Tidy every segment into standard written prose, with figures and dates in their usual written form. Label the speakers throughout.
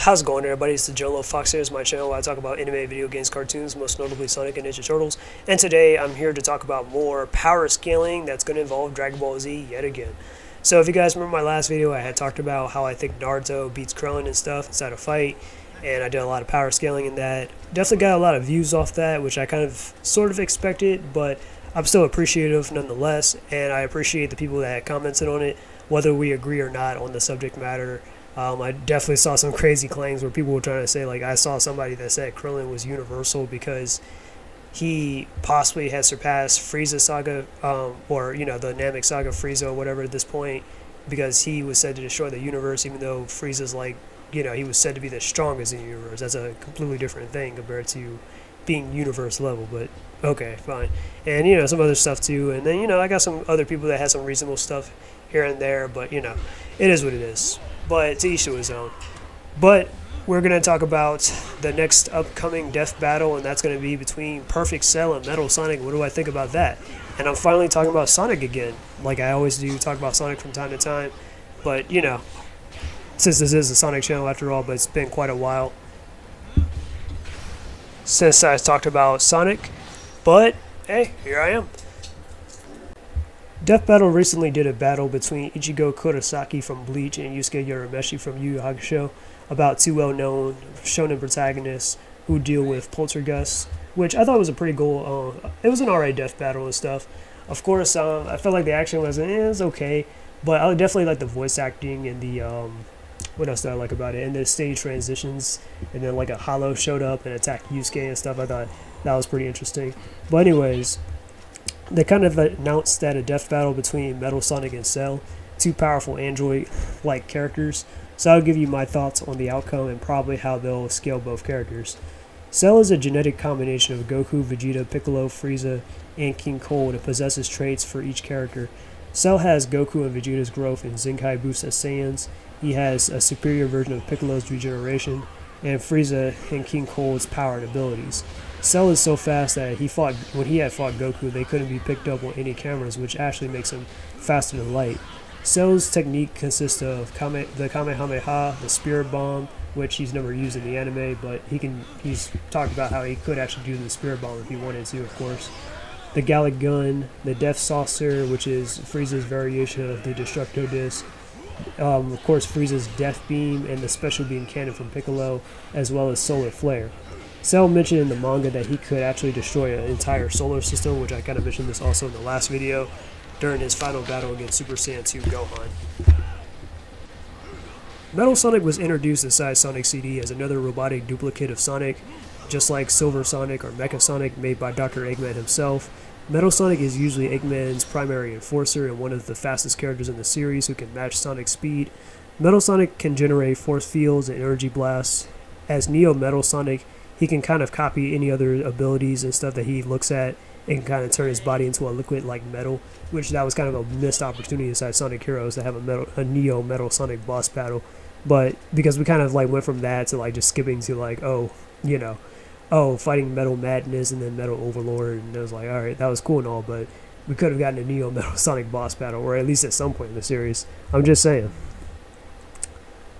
Speaker 1: How's it going, everybody? It's the Jolo Fox here. It's my channel where I talk about anime, video games, cartoons, most notably Sonic and Ninja Turtles. And today I'm here to talk about more power scaling that's going to involve Dragon Ball Z yet again. So if you guys remember my last video, I had talked about how I think Naruto beats Krillin and stuff inside a fight, and I did a lot of power scaling in that. Definitely got a lot of views off that, which I kind of sort of expected, but I'm still appreciative nonetheless, and I appreciate the people that had commented on it, whether we agree or not on the subject matter. I definitely saw some crazy claims where people were trying to say, like, I saw somebody that said Krillin was universal because he possibly has surpassed Frieza Saga, or, the Namek Saga Frieza or whatever at this point, because he was said to destroy the universe, even though Frieza's like, he was said to be the strongest in the universe. That's a completely different thing compared to being universe level, but okay, fine. And, some other stuff too. And then, I got some other people that had some reasonable stuff here and there, but, it is what it is. But to each to his own. But we're going to talk about the next upcoming death battle, and that's going to be between Perfect Cell and Metal Sonic. What do I think about that? And I'm finally talking about Sonic again, like I always do, talk about Sonic from time to time. But, since this is a Sonic channel after all, but it's been quite a while since I talked about Sonic. But, hey, here I am. Death Battle recently did a battle between Ichigo Kurosaki from Bleach and Yusuke Urameshi from Yu Yu Hakusho about two well-known shonen protagonists who deal with poltergeists, which I thought was a pretty cool. It was an alright death battle and stuff. Of course, I felt like the action was okay, but I definitely like the voice acting and the what else did I like about it? And the stage transitions, and then like a Hollow showed up and attacked Yusuke and stuff. I thought that was pretty interesting. But anyways, they kind of announced that a death battle between Metal Sonic and Cell, two powerful android-like characters. So I'll give you my thoughts on the outcome and probably how they'll scale both characters. Cell is a genetic combination of Goku, Vegeta, Piccolo, Frieza, and King Cold and possesses traits for each character. Cell has Goku and Vegeta's growth and Zenkai boost as Saiyans. He has a superior version of Piccolo's regeneration, and Frieza and King Cold's power and abilities. Cell is so fast that when he had fought Goku, they couldn't be picked up on any cameras, which actually makes him faster than light. Cell's technique consists of the Kamehameha, the Spirit Bomb, which he's never used in the anime, but he's talked about how he could actually do the Spirit Bomb if he wanted to, of course. The Gallic Gun, the Death Saucer, which is Frieza's variation of the Destructo Disc. Of course, Frieza's Death Beam and the Special Beam Cannon from Piccolo, as well as Solar Flare. Cell mentioned in the manga that he could actually destroy an entire solar system, which I kind of mentioned this also in the last video, during his final battle against Super Saiyan 2 Gohan. Metal Sonic was introduced inside Sonic CD as another robotic duplicate of Sonic, just like Silver Sonic or Mecha Sonic made by Dr. Eggman himself. Metal Sonic is usually Eggman's primary enforcer and one of the fastest characters in the series who can match Sonic's speed. Metal Sonic can generate force fields and energy blasts. As Neo Metal Sonic, he can kind of copy any other abilities and stuff that he looks at and kind of turn his body into a liquid like metal, which that was kind of a missed opportunity inside Sonic Heroes to have a Neo Metal Sonic boss battle. But because we kind of like went from that to like just skipping to like, fighting Metal Madness and then Metal Overlord, and it was like, alright, that was cool and all, but we could have gotten a Neo Metal Sonic boss battle, or at least at some point in the series. I'm just saying.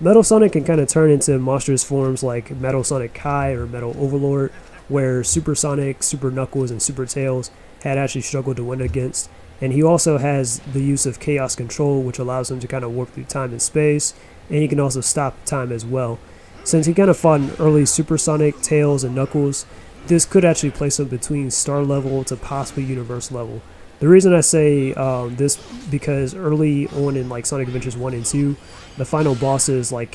Speaker 1: Metal Sonic can kind of turn into monstrous forms like Metal Sonic Kai or Metal Overlord, where Super Sonic, Super Knuckles, and Super Tails had actually struggled to win against. And he also has the use of Chaos Control, which allows him to kind of warp through time and space, and he can also stop time as well. Since he kind of fought in early Super Sonic, Tails, and Knuckles, this could actually place him between star level to possibly universe level. The reason I say this because early on in like Sonic Adventures 1 and 2, the final bosses like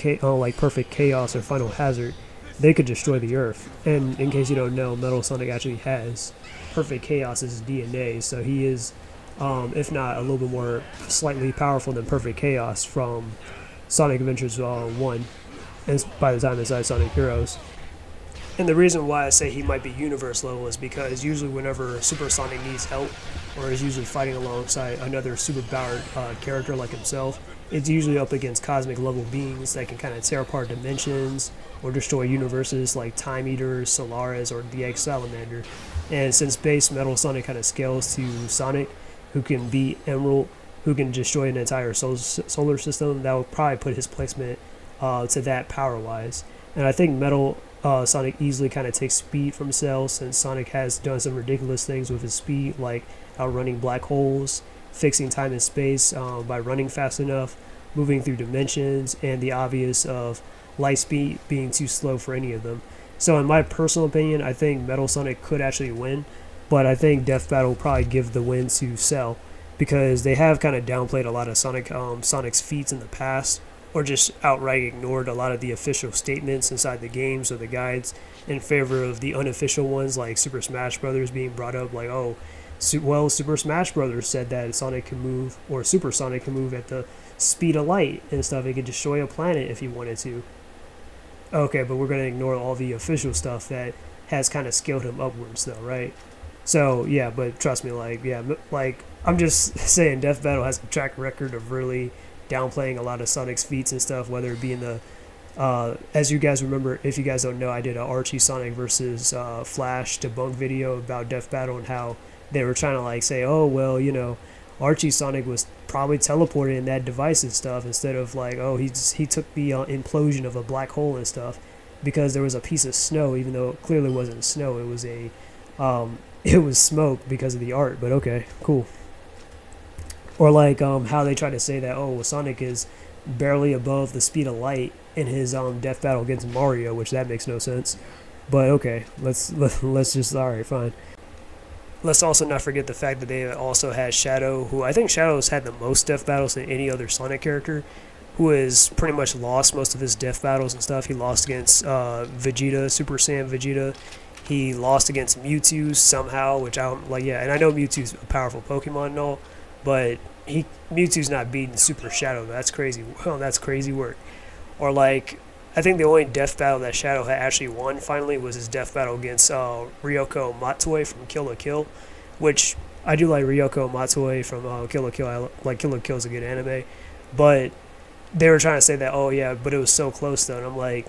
Speaker 1: Perfect Chaos or Final Hazard, they could destroy the Earth. And in case you don't know, Metal Sonic actually has Perfect Chaos's DNA, so he is, if not a little bit more slightly powerful than Perfect Chaos from Sonic Adventures 1, and by the time inside Sonic Heroes. And the reason why I say he might be universe level is because usually whenever Super Sonic needs help, or is usually fighting alongside another super powered character like himself, it's usually up against cosmic level beings that can kind of tear apart dimensions or destroy universes like Time Eaters, Solaris, or the Egg Salamander. And since base Metal Sonic kind of scales to Sonic, who can beat Emerald, who can destroy an entire solar system, that will probably put his placement to that power-wise. And I think Metal Sonic easily kind of takes speed from Cell, since Sonic has done some ridiculous things with his speed, like outrunning black holes, fixing time and space by running fast enough, moving through dimensions, and the obvious of light speed being too slow for any of them. So in my personal opinion, I think Metal Sonic could actually win, but I think Death Battle will probably give the win to Cell, because they have kind of downplayed a lot of Sonic's feats in the past, or just outright ignored a lot of the official statements inside the games or the guides in favor of the unofficial ones, like Super Smash Brothers being brought up, like, oh, well, Super Smash Brothers said that Sonic can move, or Super Sonic can move at the speed of light and stuff. It could destroy a planet if he wanted to. Okay, but we're going to ignore all the official stuff that has kind of scaled him upwards, though, right? So, yeah, but trust me, like, I'm just saying Death Battle has a track record of really downplaying a lot of Sonic's feats and stuff, whether it be in the, as you guys remember, if you guys don't know, I did a Archie Sonic versus Flash debunk video about Death Battle and how they were trying to, like, say, oh, well, you know, Archie Sonic was probably teleported in that device and stuff, instead of, like, oh, he took the implosion of a black hole and stuff, because there was a piece of snow, even though it clearly wasn't snow. It was it was smoke because of the art. But okay, cool. Or like how they try to say that, oh, well, Sonic is barely above the speed of light in his Death Battle against Mario, which that makes no sense. But okay, let's just, all right, fine. Let's also not forget the fact that they also had Shadow, who I think Shadow's had the most Death Battles than any other Sonic character, who has pretty much lost most of his Death Battles and stuff. He lost against Vegeta, Super Saiyan Vegeta. He lost against Mewtwo somehow, which I'm like, yeah, and I know Mewtwo's a powerful Pokemon and all, but Mewtwo's not beating Super Shadow. That's crazy. Well, that's crazy work. Or like, I think the only Death Battle that Shadow had actually won finally was his Death Battle against Ryoko Matoi from Kill la Kill, which I do like Ryoko Matoi from Kill la Kill. Kill la Kill's a good anime, but they were trying to say that, oh yeah, but it was so close though, and I'm like,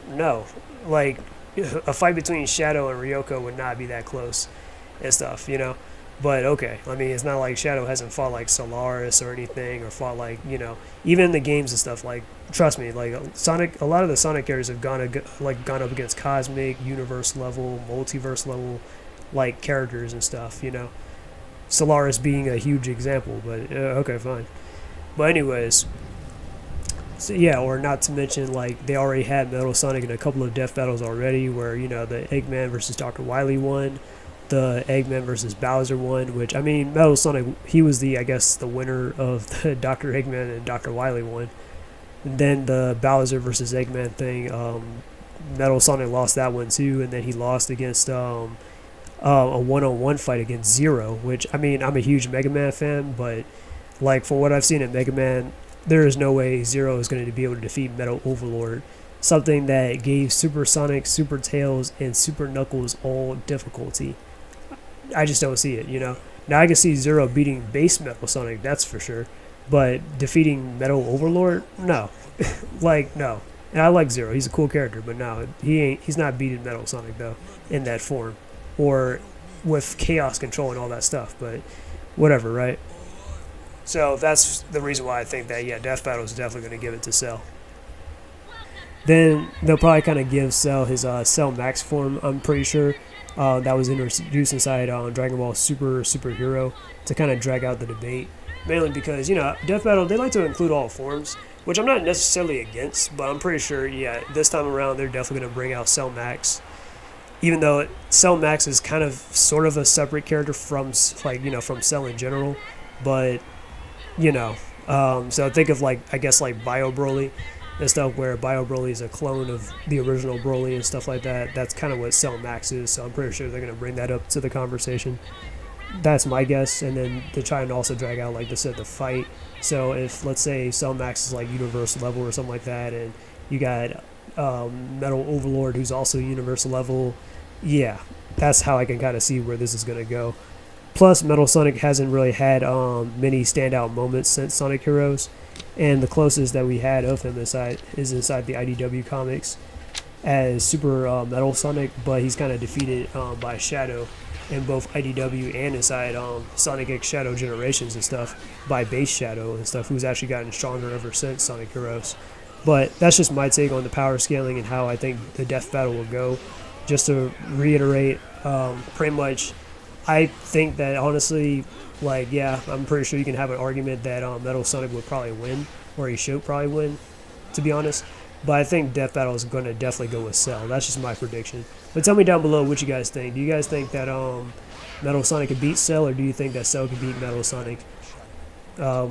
Speaker 1: no, like, a fight between Shadow and Ryoko would not be that close and stuff, you know? But okay, I mean, it's not like Shadow hasn't fought like Solaris or anything, or fought like, you know, even in the games and stuff, like, trust me, like Sonic, a lot of the Sonic characters have gone up against cosmic, universe level, multiverse level, like, characters and stuff, you know? Solaris being a huge example, but okay, fine. But anyways, so yeah, or not to mention, like, they already had Metal Sonic in a couple of Death Battles already, where, you know, the Eggman versus Dr. Wily won, the Eggman versus Bowser won, which, I mean, Metal Sonic, he was the, I guess, the winner of the Dr. Eggman and Dr. Wily one. And then the Bowser versus Eggman thing, Metal Sonic lost that one too, and then he lost against a one-on-one fight against Zero, which, I mean, I'm a huge Mega Man fan, but, like, from what I've seen in Mega Man, there is no way Zero is going to be able to defeat Metal Overlord, something that gave Super Sonic, Super Tails, and Super Knuckles all difficulty. I just don't see it, you know? Now I can see Zero beating base Metal Sonic, that's for sure, but defeating Metal Overlord? No. Like, no. And I like Zero, he's a cool character, but no, he's not beating Metal Sonic, though, in that form, or with Chaos Control and all that stuff, but whatever, right? So that's the reason why I think that, yeah, Death Battle is definitely going to give it to Cell. Then they'll probably kind of give Cell his Cell Max form, I'm pretty sure. That was introduced inside Dragon Ball Superhero to kind of drag out the debate. Mainly because, you know, Death Battle, they like to include all forms, which I'm not necessarily against, but I'm pretty sure, yeah, this time around they're definitely going to bring out Cell Max. Even though Cell Max is kind of sort of a separate character from, like, you know, from Cell in general, but, you know, so think of, like, I guess, like Bio Broly and stuff, where Bio Broly is a clone of the original Broly and stuff like that. That's kind of what Cell Max is, so I'm pretty sure they're going to bring that up to the conversation. That's my guess, and then they try and also drag out, like they said, the fight. So if, let's say, Cell Max is like universal level or something like that, and you got Metal Overlord who's also universal level, yeah, that's how I can kind of see where this is going to go. Plus, Metal Sonic hasn't really had many standout moments since Sonic Heroes, and the closest that we had of him is inside the IDW comics as Super Metal Sonic, but he's kind of defeated by Shadow in both IDW and inside Sonic X Shadow Generations and stuff by Base Shadow and stuff, who's actually gotten stronger ever since Sonic Heroes. But that's just my take on the power scaling and how I think the death battle will go. Just to reiterate, pretty much, I think that honestly, like, yeah, I'm pretty sure you can have an argument that Metal Sonic would probably win, or he should probably win, to be honest. But I think Death Battle is going to definitely go with Cell. That's just my prediction. But tell me down below what you guys think. Do you guys think that Metal Sonic could beat Cell, or do you think that Cell could beat Metal Sonic?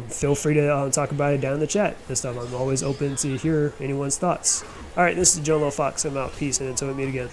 Speaker 1: Feel free to talk about it down in the chat and stuff. I'm always open to hear anyone's thoughts. All right, this is Joe Fox. I'm out. Peace, and until we meet again.